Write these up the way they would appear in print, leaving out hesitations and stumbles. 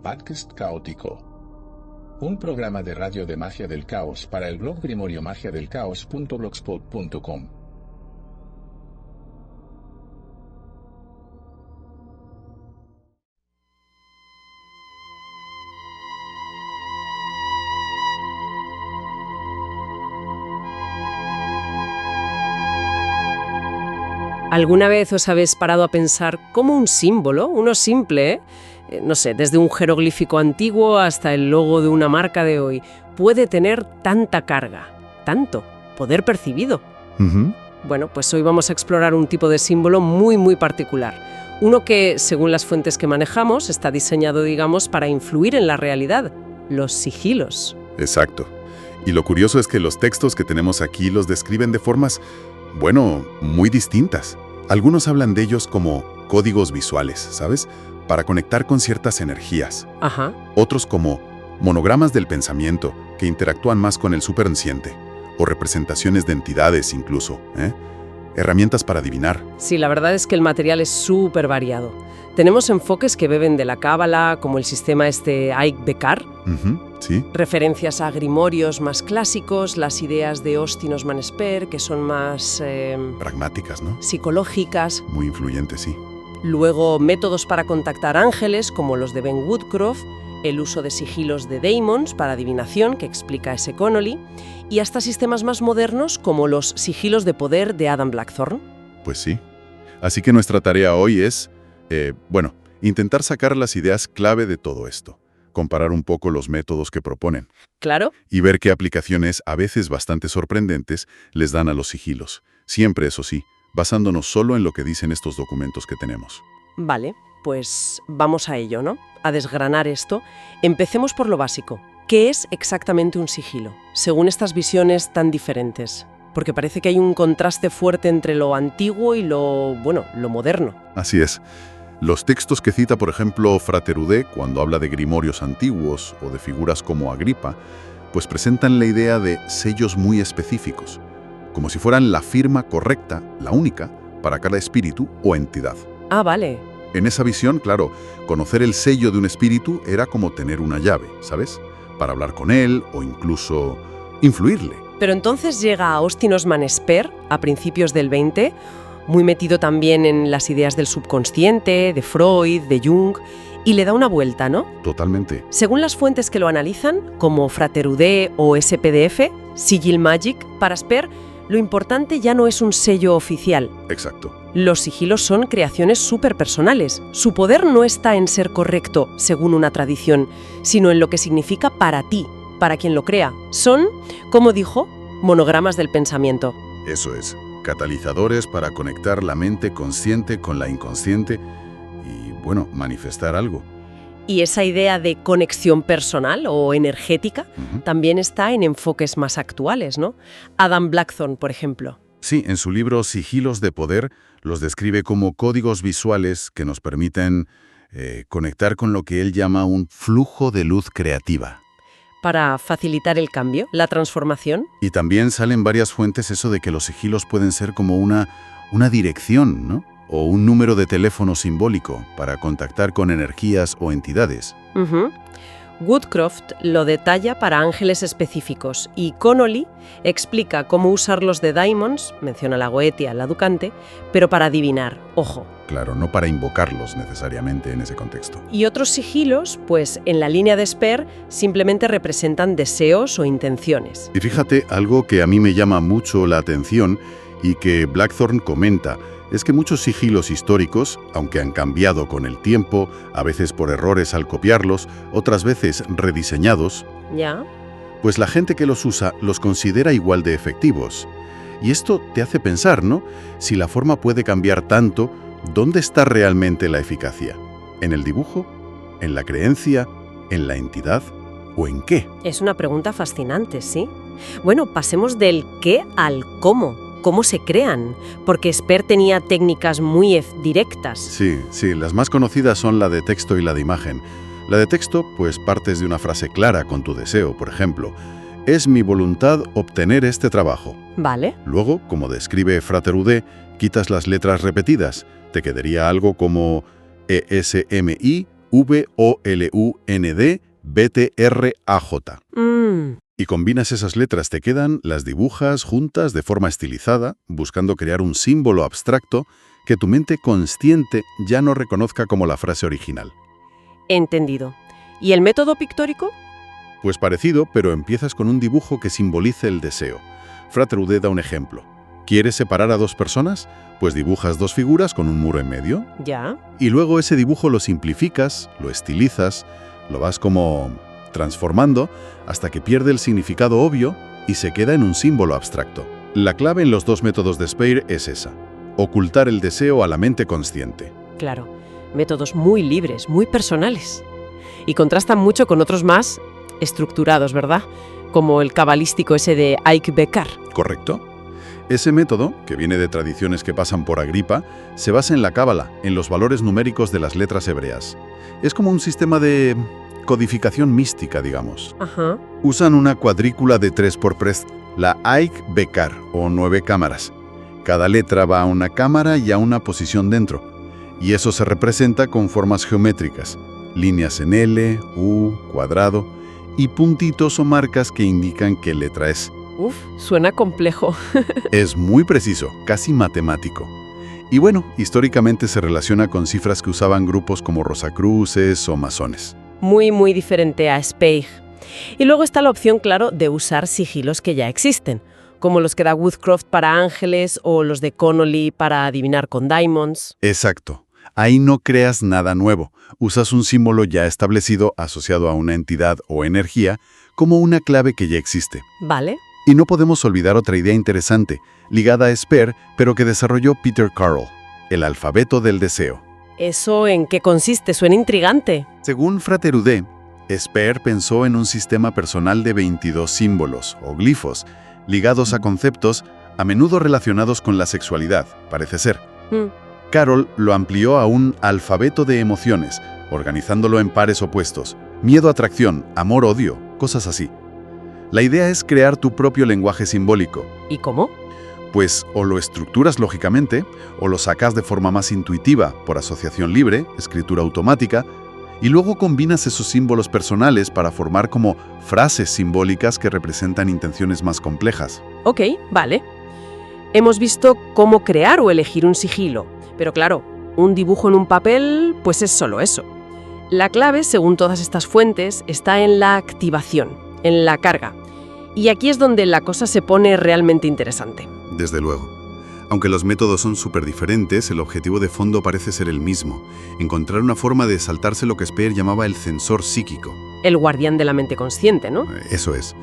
Podcast Caótico. Un programa de radio de magia del caos para el blog grimoriomagiadelcaos.blogspot.com. ¿Alguna vez os habéis parado a pensar cómo un símbolo, uno simple, no sé, desde un jeroglífico antiguo hasta el logo de una marca de hoy, puede tener tanta carga, tanto poder percibido? Bueno, pues hoy vamos a explorar un tipo de símbolo muy particular. Uno que, según las fuentes que manejamos, está diseñado, digamos, para influir en la realidad: los sigilos. Exacto. Y lo curioso es que los textos que tenemos aquí los describen de formas, bueno, muy distintas. Algunos hablan de ellos como códigos visuales, ¿sabes? Para conectar con ciertas energías. Ajá. Otros como monogramas del pensamiento, que interactúan más con el superconsciente, o representaciones de entidades incluso, herramientas para adivinar. Sí, la verdad es que el material es súper variado. Tenemos enfoques que beben de la cábala, como el sistema Ike-Bekar, Sí. referencias a grimorios más clásicos, las ideas de Austin Osman Spare, que son más Pragmáticas, ¿no? psicológicas. Muy influyentes, sí. Luego, métodos para contactar ángeles, como los de Ben Woodcroft, el uso de sigilos de Daemons para adivinación, que explica S. Connolly, y hasta sistemas más modernos, como los sigilos de poder de Adam Blackthorne. Pues sí. Así que nuestra tarea hoy es, intentar sacar las ideas clave de todo esto, comparar un poco los métodos que proponen Claro. y ver qué aplicaciones, a veces bastante sorprendentes, les dan a los sigilos. Siempre, eso sí, basándonos solo en lo que dicen estos documentos que tenemos. Vale, pues vamos a ello, ¿no? A desgranar esto. Empecemos por lo básico. ¿Qué es exactamente un sigilo, según estas visiones tan diferentes? Porque parece que hay un contraste fuerte entre lo antiguo y lo moderno. Así es. Los textos que cita, por ejemplo, Frater Udé, cuando habla de grimorios antiguos o de figuras como Agripa, pues presentan la idea de sellos muy específicos, como si fueran la firma correcta, la única, para cada espíritu o entidad. Ah, vale. En esa visión, claro, conocer el sello de un espíritu era como tener una llave, ¿sabes? Para hablar con él o incluso influirle. Pero entonces llega Austin Osman Spare, a principios del 20, muy metido también en las ideas del subconsciente, de Freud, de Jung, y le da una vuelta, ¿no? Totalmente. Según las fuentes que lo analizan, como Frater Udé o SPDF, Sigil Magic, para Spare, lo importante ya no es un sello oficial. Exacto. Los sigilos son creaciones súper personales. Su poder no está en ser correcto, según una tradición, sino en lo que significa para ti, para quien lo crea. Son, como dijo, monogramas del pensamiento. Eso es. Catalizadores para conectar la mente consciente con la inconsciente y, manifestar algo. Y esa idea de conexión personal o energética también está en enfoques más actuales, ¿no? Adam Blackthorne, por ejemplo. Sí, en su libro Sigilos de Poder los describe como códigos visuales que nos permiten conectar con lo que él llama un flujo de luz creativa. Para facilitar el cambio, la transformación. Y también salen varias fuentes eso de que los sigilos pueden ser como una dirección, ¿no? O un número de teléfono simbólico para contactar con energías o entidades. Woodcroft lo detalla para ángeles específicos y Connolly explica cómo usar los de Daemons, menciona la Goetia, la Ducante, pero para adivinar, ojo. Claro, no para invocarlos necesariamente en ese contexto. Y otros sigilos, pues en la línea de Spare, simplemente representan deseos o intenciones. Y fíjate, algo que a mí me llama mucho la atención y que Blackthorne comenta, es que muchos sigilos históricos, aunque han cambiado con el tiempo, a veces por errores al copiarlos, otras veces rediseñados, ¿Ya? pues la gente que los usa los considera igual de efectivos. Y esto te hace pensar, ¿no? Si la forma puede cambiar tanto, ¿dónde está realmente la eficacia? ¿En el dibujo? ¿En la creencia? ¿En la entidad? ¿O en qué? Es una pregunta fascinante, ¿sí? Bueno, pasemos del qué al cómo. ¿Cómo se crean? Porque Spare tenía técnicas muy directas. Sí, las más conocidas son la de texto y la de imagen. La de texto, pues partes de una frase clara con tu deseo, por ejemplo. Es mi voluntad obtener este trabajo. Vale. Luego, como describe Frater Udé, quitas las letras repetidas. Te quedaría algo como ESMI VOLUNDBTRAJ. Y combinas esas letras, te quedan, las dibujas juntas de forma estilizada, buscando crear un símbolo abstracto que tu mente consciente ya no reconozca como la frase original. Entendido. ¿Y el método pictórico? Pues parecido, pero empiezas con un dibujo que simbolice el deseo. Frater da un ejemplo. ¿Quieres separar a dos personas? Pues dibujas dos figuras con un muro en medio. Ya. Y luego ese dibujo lo simplificas, lo estilizas, lo vas como transformando hasta que pierde el significado obvio y se queda en un símbolo abstracto. La clave en los dos métodos de Speyer es esa: ocultar el deseo a la mente consciente. Claro. Métodos muy libres, muy personales. Y contrastan mucho con otros más estructurados, ¿verdad? Como el cabalístico ese de Ike Becker. ¿Correcto? Ese método, que viene de tradiciones que pasan por Agripa, se basa en la cábala, en los valores numéricos de las letras hebreas. Es como un sistema de codificación mística, digamos. Ajá. Usan una cuadrícula de 3×3, la Ike Becker, o 9 cámaras. Cada letra va a una cámara y a una posición dentro. Y eso se representa con formas geométricas, líneas en L, U, cuadrado, y puntitos o marcas que indican qué letra es. Uf, suena complejo. Es muy preciso, casi matemático. Y bueno, históricamente se relaciona con cifras que usaban grupos como Rosacruces o masones. Muy, muy diferente a Speyer. Y luego está la opción, claro, de usar sigilos que ya existen, como los que da Woodcroft para ángeles o los de Connolly para adivinar con diamonds. Exacto. Ahí no creas nada nuevo. Usas un símbolo ya establecido asociado a una entidad o energía como una clave que ya existe. Vale. Y no podemos olvidar otra idea interesante, ligada a Speyer, pero que desarrolló Peter Carroll: el alfabeto del deseo. ¿Eso en qué consiste? Suena intrigante. Según Frater, Speyer pensó en un sistema personal de 22 símbolos, o glifos, ligados a conceptos a menudo relacionados con la sexualidad, parece ser. Carroll lo amplió a un alfabeto de emociones, organizándolo en pares opuestos: miedo-atracción, amor-odio, cosas así. La idea es crear tu propio lenguaje simbólico. ¿Y cómo? Pues o lo estructuras lógicamente, o lo sacas de forma más intuitiva, por asociación libre, escritura automática, y luego combinas esos símbolos personales para formar como frases simbólicas que representan intenciones más complejas. Ok, vale. Hemos visto cómo crear o elegir un sigilo, pero claro, un dibujo en un papel, pues es solo eso. La clave, según todas estas fuentes, está en la activación, en la carga. Y aquí es donde la cosa se pone realmente interesante. Desde luego. Aunque los métodos son súper diferentes, el objetivo de fondo parece ser el mismo: encontrar una forma de saltarse lo que Speyer llamaba el censor psíquico. El guardián de la mente consciente, ¿no? Eso es.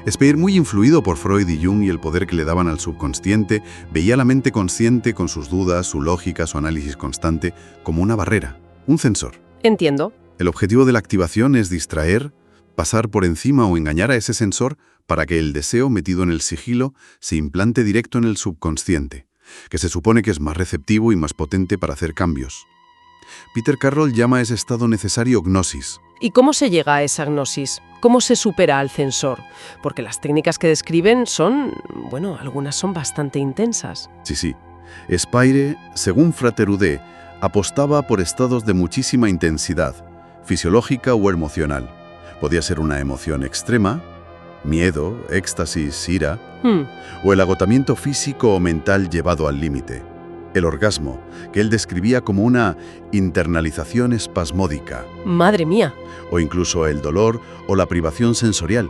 Speyer, muy influido por Freud y Jung y el poder que le daban al subconsciente, veía la mente consciente con sus dudas, su lógica, su análisis constante, como una barrera, un censor. Entiendo. El objetivo de la activación es distraer, pasar por encima o engañar a ese sensor para que el deseo metido en el sigilo se implante directo en el subconsciente, que se supone que es más receptivo y más potente para hacer cambios. Peter Carroll llama a ese estado necesario gnosis. ¿Y cómo se llega a esa gnosis? ¿Cómo se supera al censor? Porque las técnicas que describen son, bueno, algunas son bastante intensas. Sí. Speyer, según Frater, apostaba por estados de muchísima intensidad, fisiológica o emocional. Podía ser una emoción extrema, miedo, éxtasis, ira, o el agotamiento físico o mental llevado al límite. El orgasmo, que él describía como una internalización espasmódica. ¡Madre mía! O incluso el dolor o la privación sensorial.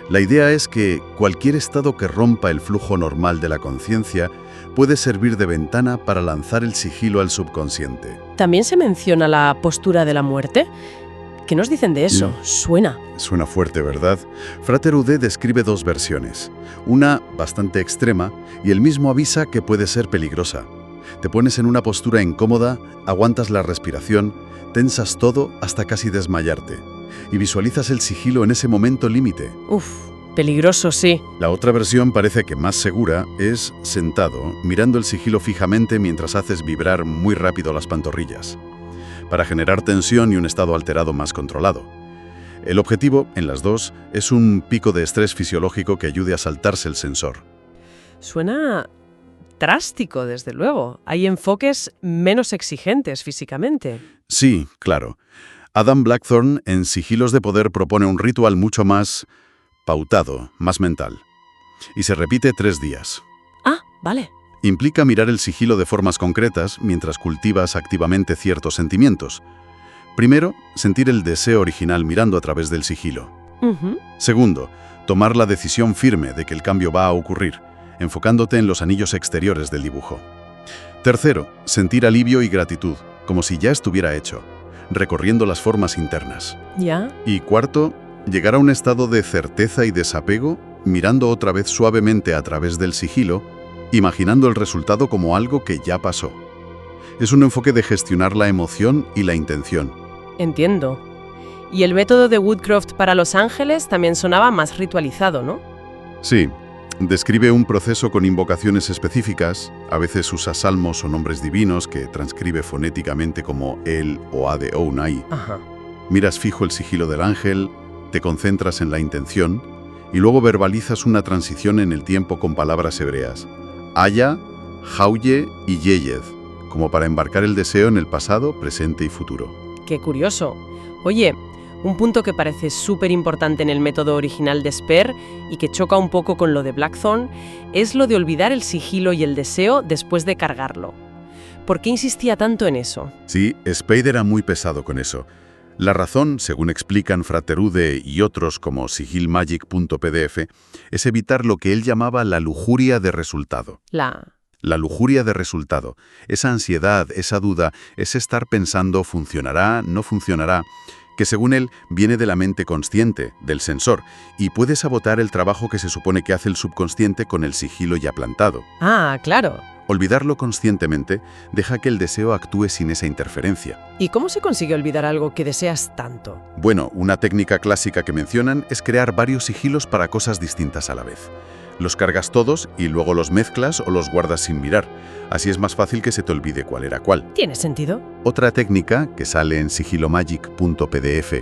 La idea es que cualquier estado que rompa el flujo normal de la conciencia puede servir de ventana para lanzar el sigilo al subconsciente. ¿También se menciona la postura de la muerte? ¿Qué nos dicen de eso? Suena fuerte, ¿verdad? Frater describe dos versiones. Una bastante extrema, y él mismo avisa que puede ser peligrosa. Te pones en una postura incómoda, aguantas la respiración, tensas todo hasta casi desmayarte, y visualizas el sigilo en ese momento límite. Uf, peligroso, sí. La otra versión parece que más segura es sentado, mirando el sigilo fijamente mientras haces vibrar muy rápido las pantorrillas, para generar tensión y un estado alterado más controlado. El objetivo, en las dos, es un pico de estrés fisiológico que ayude a saltarse el sensor. Suena drástico, desde luego. Hay enfoques menos exigentes físicamente. Sí, claro. Adam Blackthorne en Sigilos de Poder propone un ritual mucho más pautado, más mental. Y se repite 3 días. Ah, vale. Implica mirar el sigilo de formas concretas mientras cultivas activamente ciertos sentimientos. Primero, sentir el deseo original mirando a través del sigilo. Segundo, tomar la decisión firme de que el cambio va a ocurrir, enfocándote en los anillos exteriores del dibujo. Tercero, sentir alivio y gratitud, como si ya estuviera hecho, recorriendo las formas internas. ¿Ya? Y cuarto, llegar a un estado de certeza y desapego, mirando otra vez suavemente a través del sigilo, imaginando el resultado como algo que ya pasó. Es un enfoque de gestionar la emoción y la intención. Entiendo. Y el método de Woodcroft para Los Ángeles también sonaba más ritualizado, ¿no? Sí, describe un proceso con invocaciones específicas, a veces usa salmos o nombres divinos que transcribe fonéticamente como El o Ade Ounai. Ajá. Miras fijo el sigilo del ángel, te concentras en la intención y luego verbalizas una transición en el tiempo con palabras hebreas. Aya, Jauye y Yeyed, como para embarcar el deseo en el pasado, presente y futuro. Qué curioso. Oye, un punto que parece súper importante en el método original de Sper y que choca un poco con lo de Blackthorne es lo de olvidar el sigilo y el deseo después de cargarlo. ¿Por qué insistía tanto en eso? Sí, Spade era muy pesado con eso. La razón, según explican Fraterude y otros como sigilmagic.pdf, es evitar lo que él llamaba la lujuria de resultado. La lujuria de resultado, esa ansiedad, esa duda, ese estar pensando ¿funcionará? ¿No funcionará? Que según él viene de la mente consciente, del sensor, y puede sabotar el trabajo que se supone que hace el subconsciente con el sigilo ya plantado. Ah, claro. Olvidarlo conscientemente deja que el deseo actúe sin esa interferencia. ¿Y cómo se consigue olvidar algo que deseas tanto? Bueno, una técnica clásica que mencionan es crear varios sigilos para cosas distintas a la vez. Los cargas todos y luego los mezclas o los guardas sin mirar. Así es más fácil que se te olvide cuál era cuál. ¿Tiene sentido? Otra técnica, que sale en sigilomagic.pdf,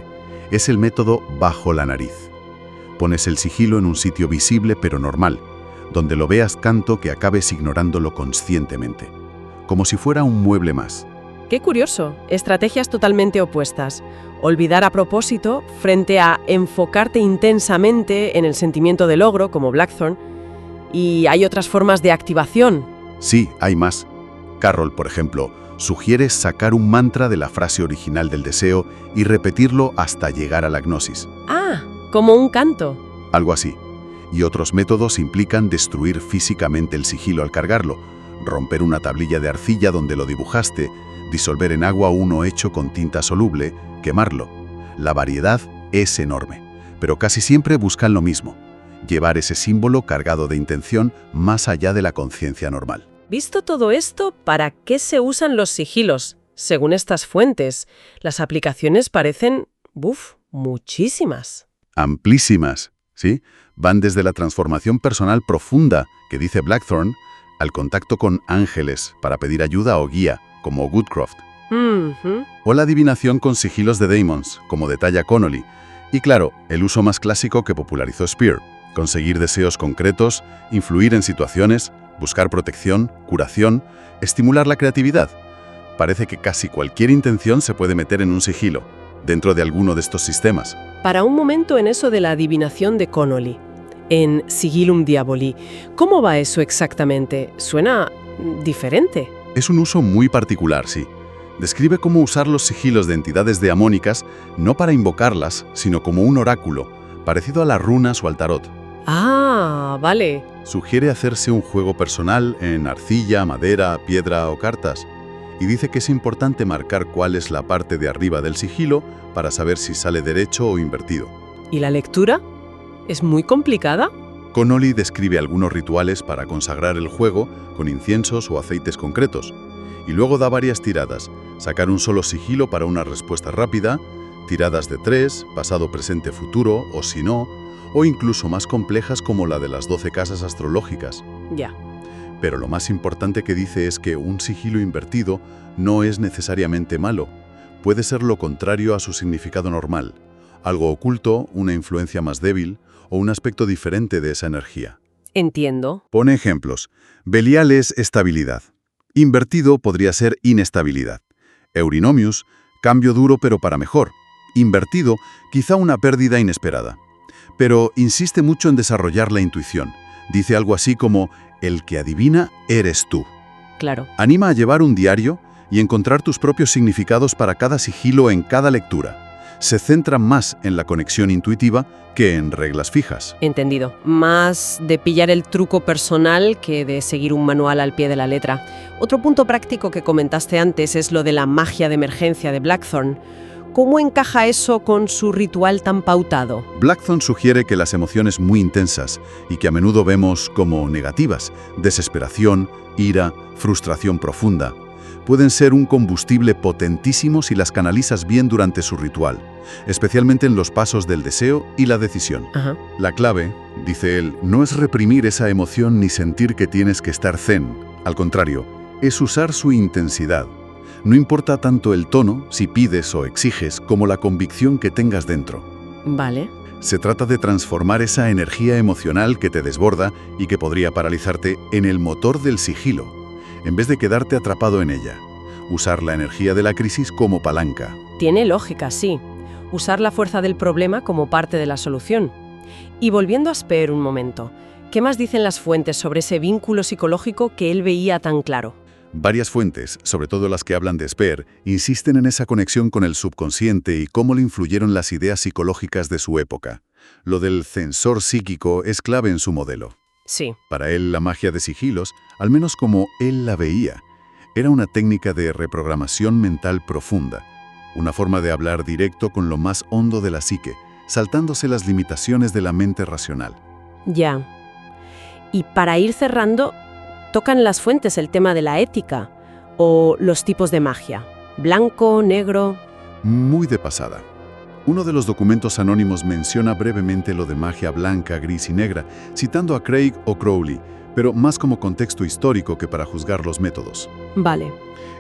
es el método bajo la nariz. Pones el sigilo en un sitio visible pero normal, donde lo veas tanto que acabes ignorándolo conscientemente, como si fuera un mueble más. Qué curioso. Estrategias totalmente opuestas. Olvidar a propósito frente a enfocarte intensamente en el sentimiento de logro, como Blackthorne. Y hay otras formas de activación. Sí, hay más. Carroll, por ejemplo, sugiere sacar un mantra de la frase original del deseo y repetirlo hasta llegar a la gnosis. Ah, como un canto. Algo así. Y otros métodos implican destruir físicamente el sigilo al cargarlo, romper una tablilla de arcilla donde lo dibujaste, disolver en agua uno hecho con tinta soluble, quemarlo. La variedad es enorme, pero casi siempre buscan lo mismo: llevar ese símbolo cargado de intención más allá de la conciencia normal. Visto todo esto, ¿para qué se usan los sigilos? Según estas fuentes, las aplicaciones parecen, muchísimas. Amplísimas, ¿sí? Van desde la transformación personal profunda, que dice Blackthorne, al contacto con ángeles para pedir ayuda o guía, como Woodcroft. O la adivinación con sigilos de Daemons, como detalla Connolly. Y claro, el uso más clásico que popularizó Spear: conseguir deseos concretos, influir en situaciones, buscar protección, curación, estimular la creatividad. Parece que casi cualquier intención se puede meter en un sigilo, dentro de alguno de estos sistemas. Para un momento en eso de la adivinación de Connolly, en Sigillum Diaboli, ¿cómo va eso exactamente? Suena diferente. Es un uso muy particular, sí. Describe cómo usar los sigilos de entidades deamónicas no para invocarlas, sino como un oráculo, parecido a las runas o al tarot. Ah, vale. Sugiere hacerse un juego personal en arcilla, madera, piedra o cartas. Y dice que es importante marcar cuál es la parte de arriba del sigilo para saber si sale derecho o invertido. ¿Y la lectura? ¿Es muy complicada? Connolly describe algunos rituales para consagrar el juego con inciensos o aceites concretos. Y luego da varias tiradas: sacar un solo sigilo para una respuesta rápida, tiradas de 3, pasado, presente, futuro, o si no, o incluso más complejas como la de las 12 casas astrológicas. Ya. Pero lo más importante que dice es que un sigilo invertido no es necesariamente malo. Puede ser lo contrario a su significado normal: algo oculto, una influencia más débil o un aspecto diferente de esa energía. Entiendo. Pone ejemplos. Belial es estabilidad. Invertido podría ser inestabilidad. Eurinomius, cambio duro pero para mejor. invertido, quizá una pérdida inesperada. Pero insiste mucho en desarrollar la intuición. Dice algo así como, el que adivina eres tú. Claro. Anima a llevar un diario y encontrar tus propios significados para cada sigilo en cada lectura. Se centra más en la conexión intuitiva que en reglas fijas. Entendido. Más de pillar el truco personal que de seguir un manual al pie de la letra. Otro punto práctico que comentaste antes es lo de la magia de emergencia de Blackthorne. ¿Cómo encaja eso con su ritual tan pautado? Blackthorne sugiere que las emociones muy intensas y que a menudo vemos como negativas, desesperación, ira, frustración profunda, pueden ser un combustible potentísimo si las canalizas bien durante su ritual, especialmente en los pasos del deseo y la decisión. Ajá. La clave, dice él, no es reprimir esa emoción ni sentir que tienes que estar zen. Al contrario, es usar su intensidad. No importa tanto el tono, si pides o exiges, como la convicción que tengas dentro. Vale. Se trata de transformar esa energía emocional que te desborda y que podría paralizarte en el motor del sigilo, en vez de quedarte atrapado en ella. Usar la energía de la crisis como palanca. Tiene lógica, sí. Usar la fuerza del problema como parte de la solución. Y volviendo a Speer un momento, ¿qué más dicen las fuentes sobre ese vínculo psicológico que él veía tan claro? Varias fuentes, sobre todo las que hablan de Speer, insisten en esa conexión con el subconsciente y cómo le influyeron las ideas psicológicas de su época. Lo del censor psíquico es clave en su modelo. Sí. Para él, la magia de sigilos, al menos como él la veía, era una técnica de reprogramación mental profunda, una forma de hablar directo con lo más hondo de la psique, saltándose las limitaciones de la mente racional. Ya. Y para ir cerrando, tocan las fuentes el tema de la ética o los tipos de magia. Blanco, negro. Muy de pasada. Uno de los documentos anónimos menciona brevemente lo de magia blanca, gris y negra, citando a Craig o Crowley, pero más como contexto histórico que para juzgar los métodos. Vale.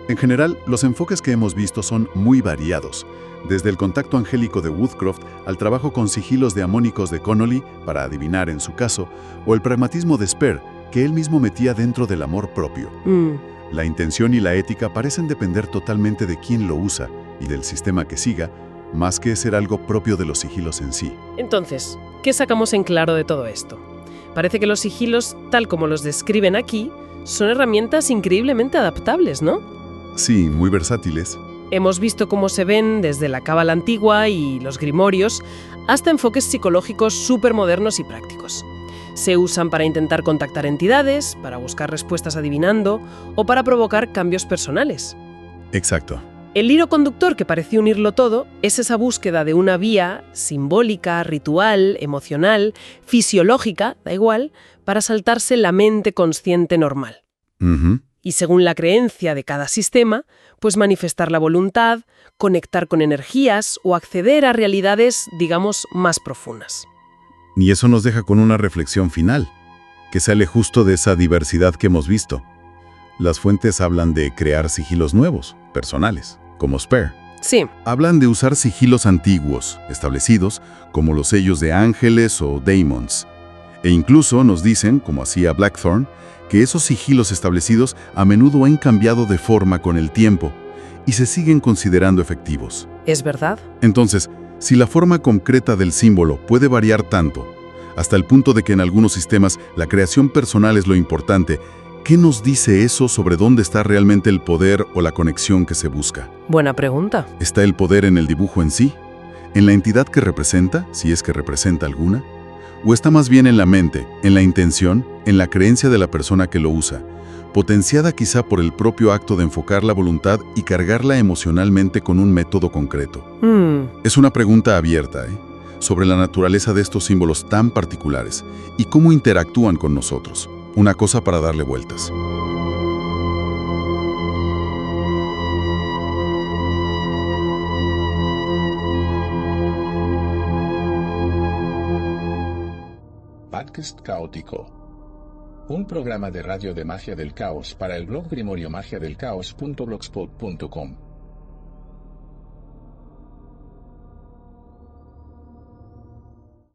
En general, los enfoques que hemos visto son muy variados, desde el contacto angélico de Woodcroft al trabajo con sigilos deamónicos de Connolly, para adivinar en su caso, o el pragmatismo de Speer, que él mismo metía dentro del amor propio. La intención y la ética parecen depender totalmente de quién lo usa y del sistema que siga, más que ser algo propio de los sigilos en sí. Entonces, ¿qué sacamos en claro de todo esto? Parece que los sigilos, tal como los describen aquí, son herramientas increíblemente adaptables, ¿no? Sí, muy versátiles. Hemos visto cómo se ven desde la cábala antigua y los grimorios hasta enfoques psicológicos supermodernos y prácticos. Se usan para intentar contactar entidades, para buscar respuestas adivinando o para provocar cambios personales. Exacto. El hilo conductor que parece unirlo todo es esa búsqueda de una vía simbólica, ritual, emocional, fisiológica, da igual, para saltarse la mente consciente normal. Y según la creencia de cada sistema, pues manifestar la voluntad, conectar con energías o acceder a realidades, digamos, más profundas. Y eso nos deja con una reflexión final, que sale justo de esa diversidad que hemos visto. Las fuentes hablan de crear sigilos nuevos, personales, como Speer. Sí. Hablan de usar sigilos antiguos, establecidos, como los sellos de ángeles o daemons. E incluso nos dicen, como hacía Blackthorne, que esos sigilos establecidos a menudo han cambiado de forma con el tiempo y se siguen considerando efectivos. ¿Es verdad? Entonces, si la forma concreta del símbolo puede variar tanto, hasta el punto de que en algunos sistemas la creación personal es lo importante, ¿qué nos dice eso sobre dónde está realmente el poder o la conexión que se busca? Buena pregunta. ¿Está el poder en el dibujo en sí? ¿En la entidad que representa, si es que representa alguna? ¿O está más bien en la mente, en la intención, en la creencia de la persona que lo usa, potenciada quizá por el propio acto de enfocar la voluntad y cargarla emocionalmente con un método concreto? Es una pregunta abierta, sobre la naturaleza de estos símbolos tan particulares y cómo interactúan con nosotros. Una cosa para darle vueltas. Podcast Caótico. Un programa de radio de magia del caos para el blog grimoriomagiadelcaos.blogspot.com.